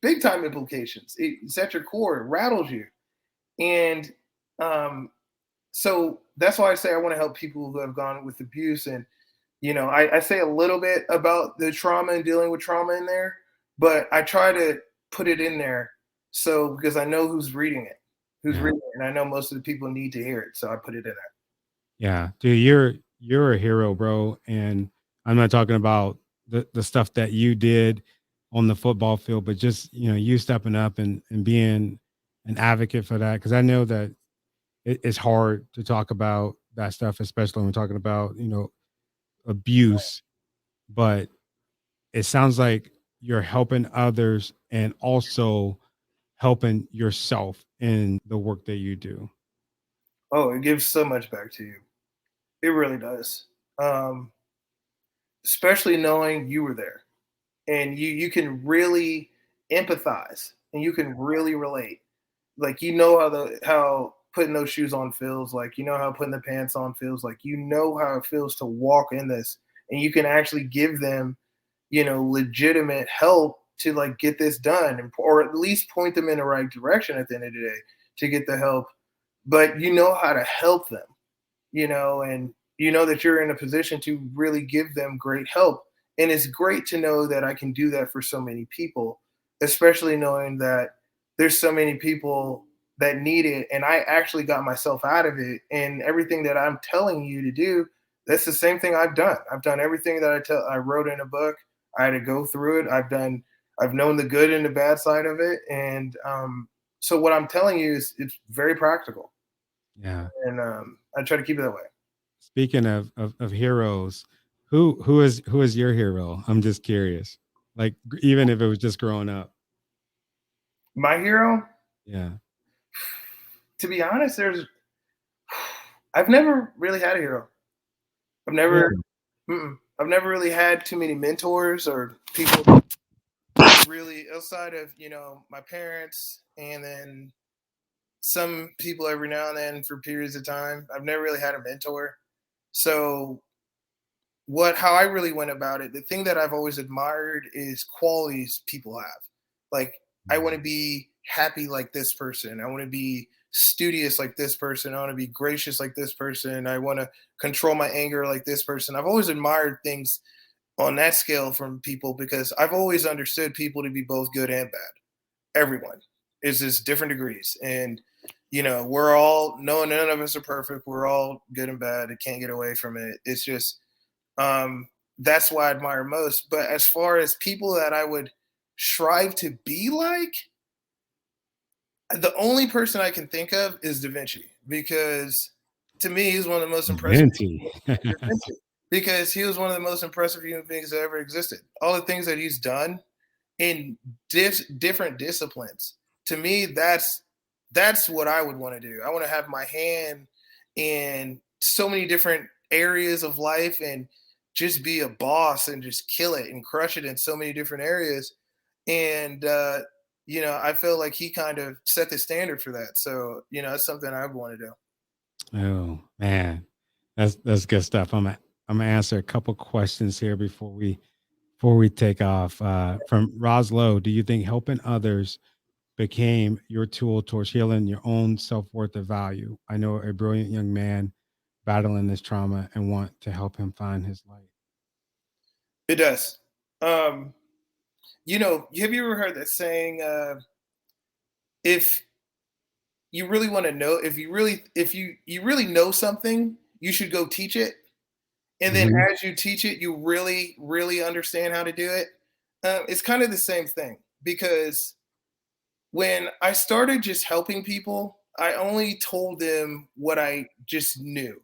big time implications. It's at your core. It rattles you. And so that's why I say I want to help people who have gone with abuse. And, I say a little bit about the trauma and dealing with trauma in there, but I try to put it in there. So, because I know who's reading it, Yeah. and I know most of the people need to hear it. So I put it in there. Yeah, dude, you're a hero, bro. And I'm not talking about the stuff that you did on the football field, but just you stepping up and being an advocate for that. Because I know that it's hard to talk about that stuff, especially when we're talking about abuse. But it sounds like you're helping others and also helping yourself in the work that you do. Oh, it gives so much back to you. It really does. Um, Especially knowing you were there, and you can really empathize, and you can really relate. Like, how putting those shoes on feels, like, how putting the pants on feels, like, how it feels to walk in this, and you can actually give them legitimate help to, like, get this done, or at least point them in the right direction at the end of the day to get the help. But how to help them, and that you're in a position to really give them great help. And it's great to know that I can do that for so many people, especially knowing that there's so many people that need it. And I actually got myself out of it. And everything that I'm telling you to do, that's the same thing I've done. I've done everything that I wrote in a book. I had to go through it. I've known the good and the bad side of it. And so what I'm telling you is, it's very practical. Yeah. And I try to keep it that way. Speaking of heroes, who is your hero? I'm just curious. Like, even if it was just growing up. My hero, Yeah. to be honest, I've never really had a hero. I've never Really? I've never really had too many mentors or people really, outside of, my parents and then some people every now and then for periods of time, I've never really had a mentor. So how I really went about it, the thing that I've always admired is qualities people have. Like, I want to be happy like this person. I want to be studious like this person. I want to be gracious like this person. I want to control my anger like this person. I've always admired things on that scale from people because I've always understood people to be both good and bad. Everyone is just different degrees. And, we're all, no, none of us are perfect. We're all good and bad. I can't get away from it. It's just, that's why I admire most. But as far as people that I would strive to be like, the only person I can think of is Da Vinci, because to me, he's one of the most impressive. Da Vinci, because he was one of the most impressive human beings that ever existed. All the things that he's done in different disciplines. To me, that's what I would want to do. I want to have my hand in so many different areas of life and just be a boss and just kill it and crush it in so many different areas. And, I feel like he kind of set the standard for that. So, it's something I would want to do. Oh man, that's good stuff. I'm gonna answer a couple questions here before we take off. From Roslow, do you think helping others became your tool towards healing your own self-worth or value? I know a brilliant young man battling this trauma and want to help him find his light. It does. Have you ever heard that saying, if you really want to know, if you really know something, you should go teach it. And then as you teach it, you really, really understand how to do it. It's kind of the same thing, because when I started just helping people, I only told them what I just knew.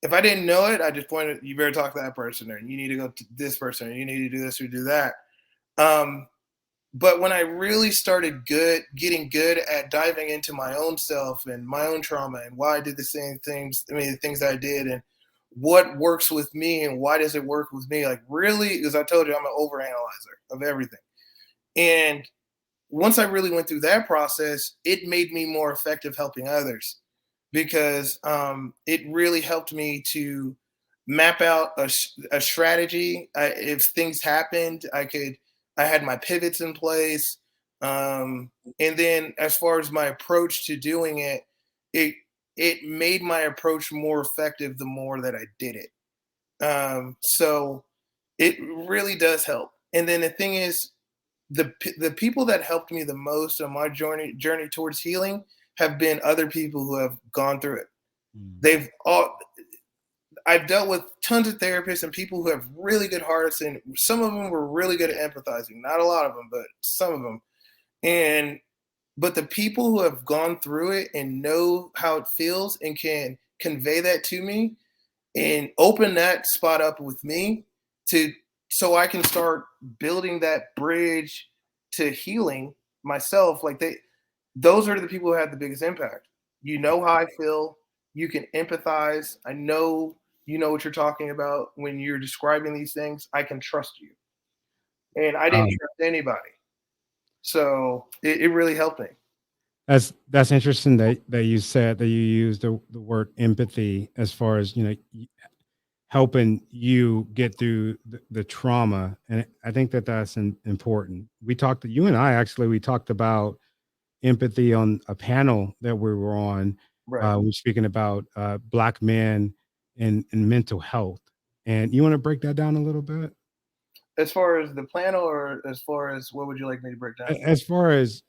If I didn't know it, I just pointed, you better talk to that person, or you need to go to this person, or you need to do this or do that. But when I really started getting good at diving into my own self and my own trauma and why I did the same things, the things that I did, and what works with me and why does it work with me? Like, really, because I told you, I'm an overanalyzer of everything. And once I really went through that process, it made me more effective helping others, because it really helped me to map out a strategy. If things happened, I had my pivots in place. And then as far as my approach to doing it, it made my approach more effective the more that I did it. So it really does help. And then the thing is, the people that helped me the most on my journey towards healing have been other people who have gone through it. I've dealt with tons of therapists and people who have really good hearts, and some of them were really good at empathizing. Not a lot of them, but some of them. But the people who have gone through it and know how it feels and can convey that to me and open that spot up with me so I can start building that bridge to healing myself. Like, those are the people who had the biggest impact. You know how I feel. You can empathize. I know you know what you're talking about when you're describing these things. I can trust you. And I didn't trust anybody. So it really helped me. That's interesting that you said that you used the word empathy as far as, helping you get through the trauma. And I think that that's important. You and I, actually, we talked about empathy on a panel that we were on. Right. We're speaking about Black men and mental health. And you want to break that down a little bit? As far as the panel, or as far as what would you like me to break down? As far as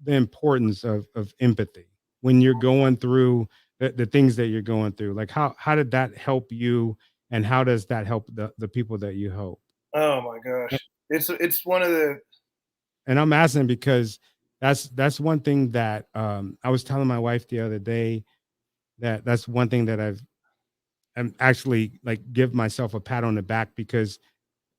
the importance of empathy when you're going through the things that you're going through, like how did that help you, and how does that help the people that you help? Oh my gosh, it's one of the. And I'm asking because that's one thing that I was telling my wife the other day, that's one thing that I'm actually, like, give myself a pat on the back, because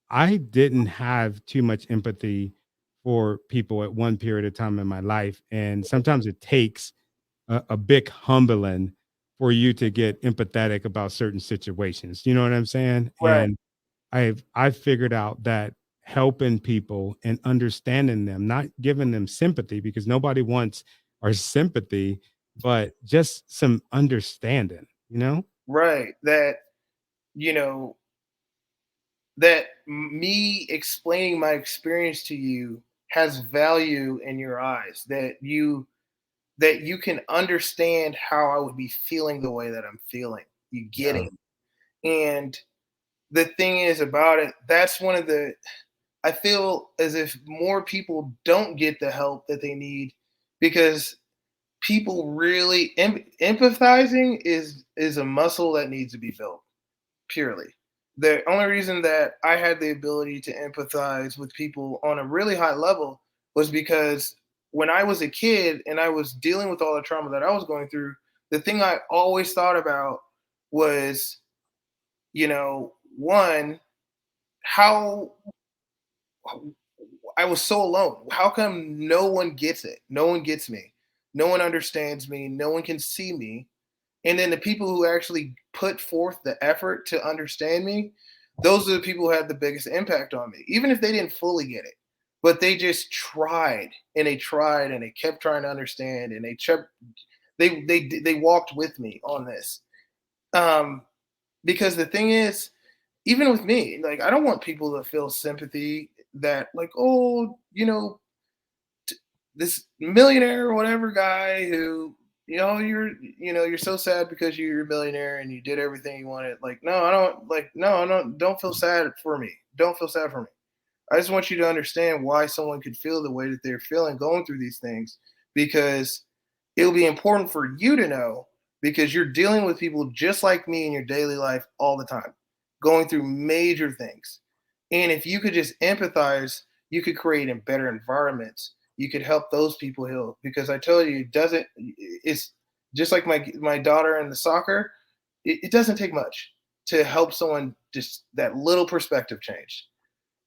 I didn't have too much empathy for people at one period of time in my life. And sometimes it takes a big humbling for you to get empathetic about certain situations. You know what I'm saying? Right. And I've figured out that helping people and understanding them, not giving them sympathy because nobody wants our sympathy, but just some understanding, you know? Right. That, you know, that me explaining my experience to you has value in your eyes, that you can understand how I would be feeling the way that I'm feeling. You get Yeah. it. And the thing is about it, that's one of the, I feel as if more people don't get the help that they need because people really empathizing is a muscle that needs to be built purely. The only reason that I had the ability to empathize with people on a really high level was because when I was a kid and I was dealing with all the trauma that I was going through, the thing I always thought about was, one, how I was so alone. How come no one gets it? No one gets me. No one understands me. No one can see me. And then the people who actually put forth the effort to understand me, those are the people who had the biggest impact on me, even if they didn't fully get it. But they just tried and they kept trying to understand and they walked with me on this. Um, because the thing is, even with me, like I don't want people to feel sympathy that like, oh, this millionaire or whatever guy who you're so sad because you're a millionaire and you did everything you wanted. Like, no, I don't like no, I don't feel sad for me. Don't feel sad for me. I just want you to understand why someone could feel the way that they're feeling going through these things because it'll be important for you to know because you're dealing with people just like me in your daily life all the time, going through major things. And if you could just empathize, you could create in better environments. You could help those people heal because I tell you, it's just like my daughter in the soccer. It doesn't take much to help someone just that little perspective change.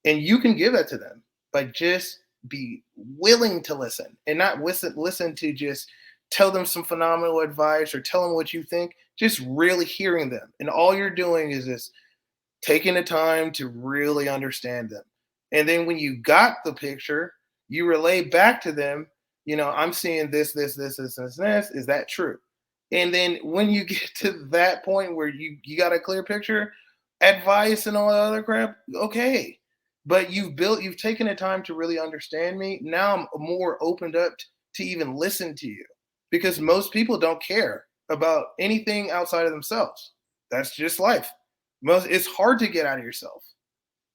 And you can give that to them by just be willing to listen and not listen to just tell them some phenomenal advice or tell them what you think, just really hearing them. And all you're doing is just taking the time to really understand them. And then when you got the picture, you relay back to them, I'm seeing this. Is that true? And then when you get to that point where you got a clear picture, advice and all that other crap, okay. But you've taken the time to really understand me. Now I'm more opened up to even listen to you because most people don't care about anything outside of themselves. That's just life. It's hard to get out of yourself.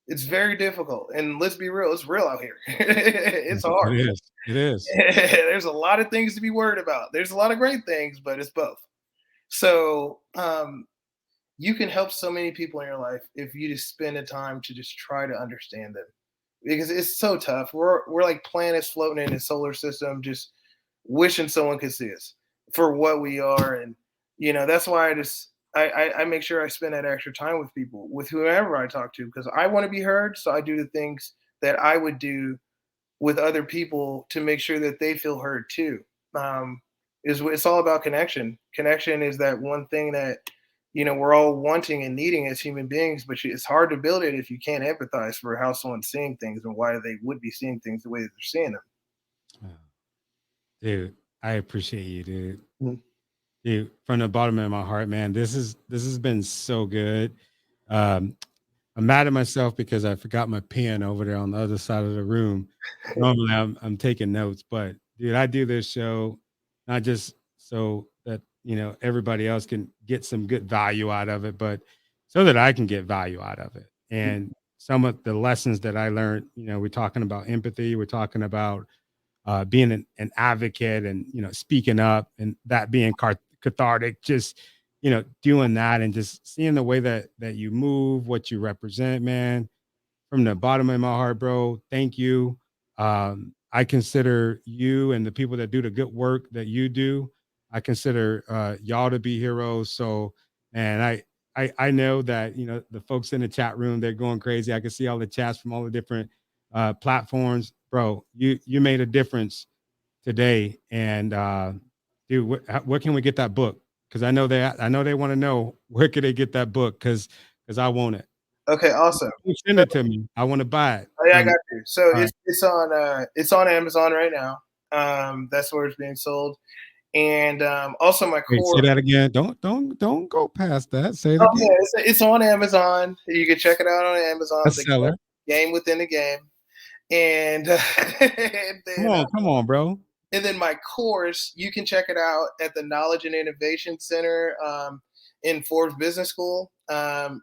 It's very difficult. And let's be real, it's real out here. It's hard. It is. It is. There's a lot of things to be worried about. There's a lot of great things, but it's both. So you can help so many people in your life if you just spend the time to just try to understand them. Because it's so tough. We're like planets floating in the solar system, just wishing someone could see us for what we are. And that's why I make sure I spend that extra time with people, with whoever I talk to, because I want to be heard. So I do the things that I would do with other people to make sure that they feel heard too. It's all about connection. Connection is that one thing that we're all wanting and needing as human beings, but it's hard to build it if you can't empathize for how someone's seeing things and why they would be seeing things the way that they're seeing them. Oh, dude, I appreciate you, dude. Mhm. Dude, from the bottom of my heart, man, this has been so good. Um, I'm mad at myself because I forgot my pen over there on the other side of the room. Normally, I'm taking notes, but dude, I do this show not just so that everybody else can get some good value out of it, but so that I can get value out of it. And some of the lessons that I learned, we're talking about empathy, we're talking about being an advocate and speaking up and that being cathartic, just doing that and just seeing the way that you move, what you represent, man. From the bottom of my heart, bro, thank you. I consider you and the people that do the good work that you do, I consider y'all to be heroes. So, and I know that the folks in the chat room, they're going crazy. I can see all the chats from all the different platforms, bro. You made a difference today. And dude, what can we get that book? Because I know they want to know where could they get that book? Because I want it. Okay, awesome. Send it to me. I want to buy it. Oh, yeah, I got you. So All it's on Amazon right now. That's where it's being sold. And also my Wait, say course. that again. Don't go past that. Say it Oh again. yeah, it's on Amazon. You can check it out on Amazon. The Bestseller. game within the game. And, and then, Come on, bro. and then my course, you can check it out at the Knowledge and Innovation Center in Forbes Business School.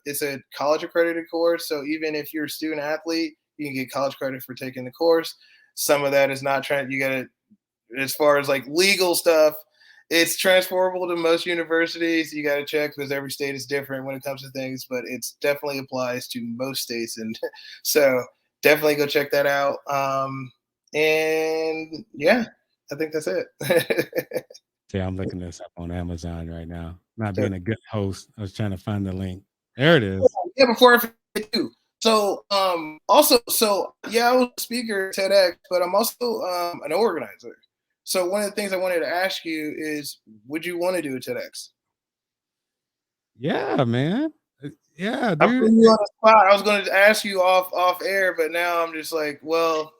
It's a college accredited course. So even if you're a student athlete, you can get college credit for taking the course. Some of that is not trying, you got to, as far as like legal stuff, it's transferable to most universities. You got to check because every state is different when it comes to things, but it definitely applies to most states. And so definitely go check that out. And yeah, I think that's it. See, I'm looking this up on Amazon right now. Not being a good host, I was trying to find the link. There it is. Yeah, before I forget too. So also, yeah, I was a speaker at TEDx, but I'm also an organizer. So one of the things I wanted to ask you is, would you want to do a TEDx? Yeah, man. Yeah, I'm dude. putting you on the spot. I was going to ask you off air, but now I'm just like, well,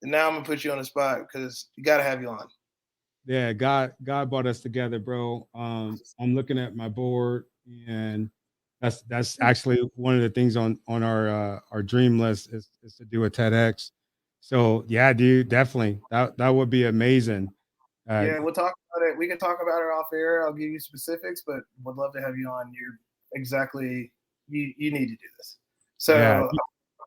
now I'm gonna put you on the spot because you got to have you on. Yeah, God brought us together, bro. I'm looking at my board, and that's actually one of the things on our dream list is to do a TEDx. So yeah, dude, definitely that would be amazing. Yeah, we'll talk about it. We can talk about it off air. I'll give you specifics, but would love to have you on. You're exactly you need to do this. So yeah. I'm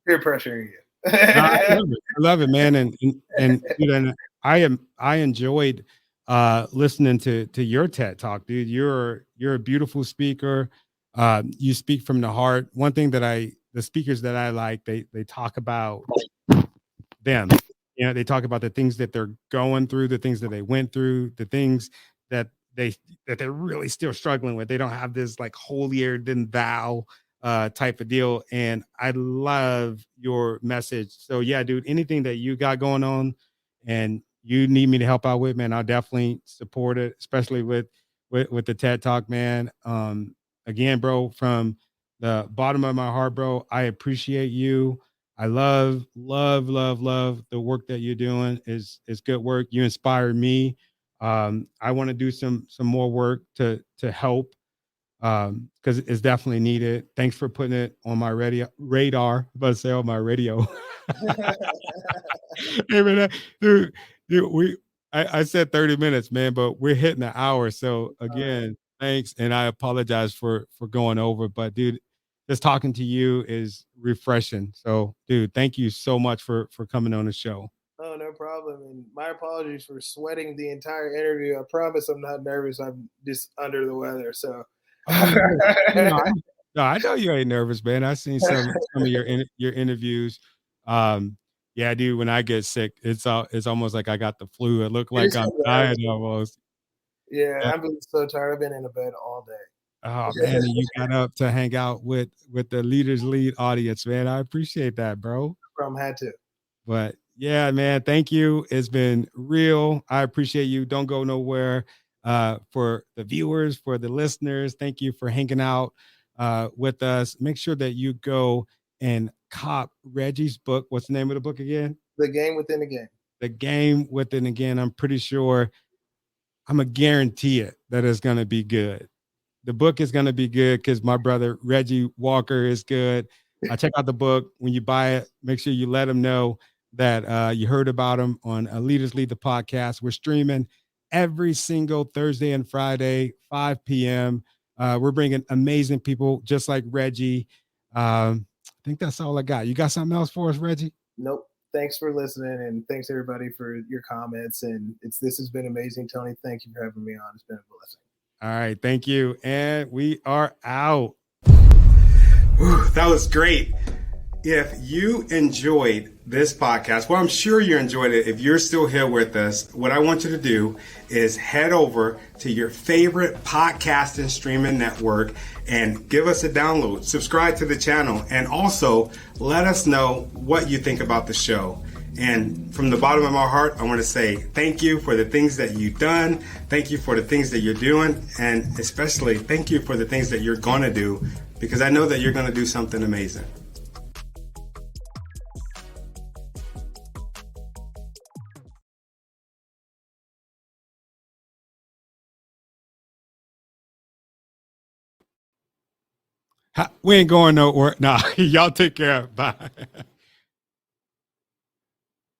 peer pressuring you. I love it, man. And dude, and I enjoyed listening to your TED talk, dude. You're a beautiful speaker. You speak from the heart. One thing that the speakers that I like, they talk about them. You know, they talk about the things that they're going through, the things that they went through, the things that they're really still struggling with. They don't have this like holier than thou type of deal. And I love your message. So yeah, dude, anything that you got going on and you need me to help out with, man, I'll definitely support it, especially with the TED Talk, man. Again, bro, from the bottom of my heart, bro, I appreciate you. I love the work that you're doing. Is good work. You inspire me. I want to do some more work to help because it's definitely needed. Thanks for putting it on my radar. I'm about to say on my radio. Hey man, dude, I said 30 minutes, man, but we're hitting an hour. So again, thanks, and I apologize for going over, but dude, just talking to you is refreshing. So, dude, thank you so much for coming on the show. Oh, no problem. And my apologies for sweating the entire interview. I promise I'm not nervous. I'm just under the weather. So, No, I know you ain't nervous, man. I've seen some of your interviews. Yeah, dude. When I get sick, it's almost like I got the flu. It looked like I'm dying almost. Yeah, I've been so tired. I've been in the bed all day. Oh man, and you got up to hang out with the Leaders Lead audience, man. I appreciate that, bro. Had to. But yeah, man, thank you. It's been real. I appreciate you. Don't go nowhere. For the viewers, for the listeners, thank you for hanging out with us. Make sure that you go and cop Reggie's book. What's the name of the book again? The Game Within the Game. The Game Within the Game. I'm pretty sure, I'm going to guarantee it that it's going to be good. The book is going to be good because my brother Reggie Walker is good. Check out the book. When you buy it, make sure you let him know that you heard about him on Leaders Lead the podcast. We're streaming every single Thursday and Friday, 5 p.m. We're bringing amazing people just like Reggie. I think that's all I got. You got something else for us, Reggie? Nope. Thanks for listening, and thanks everybody for your comments. And this has been amazing, Tony. Thank you for having me on. It's been a blessing. All right, thank you. And we are out. Whew, that was great. If you enjoyed this podcast, well, I'm sure you enjoyed it. If you're still here with us, what I want you to do is head over to your favorite podcast and streaming network and give us a download, subscribe to the channel, and also let us know what you think about the show. And from the bottom of my heart, I want to say thank you for the things that you've done. Thank you for the things that you're doing. And especially thank you for the things that you're going to do because I know that you're going to do something amazing. We ain't going nowhere. Nah, y'all take care. Bye.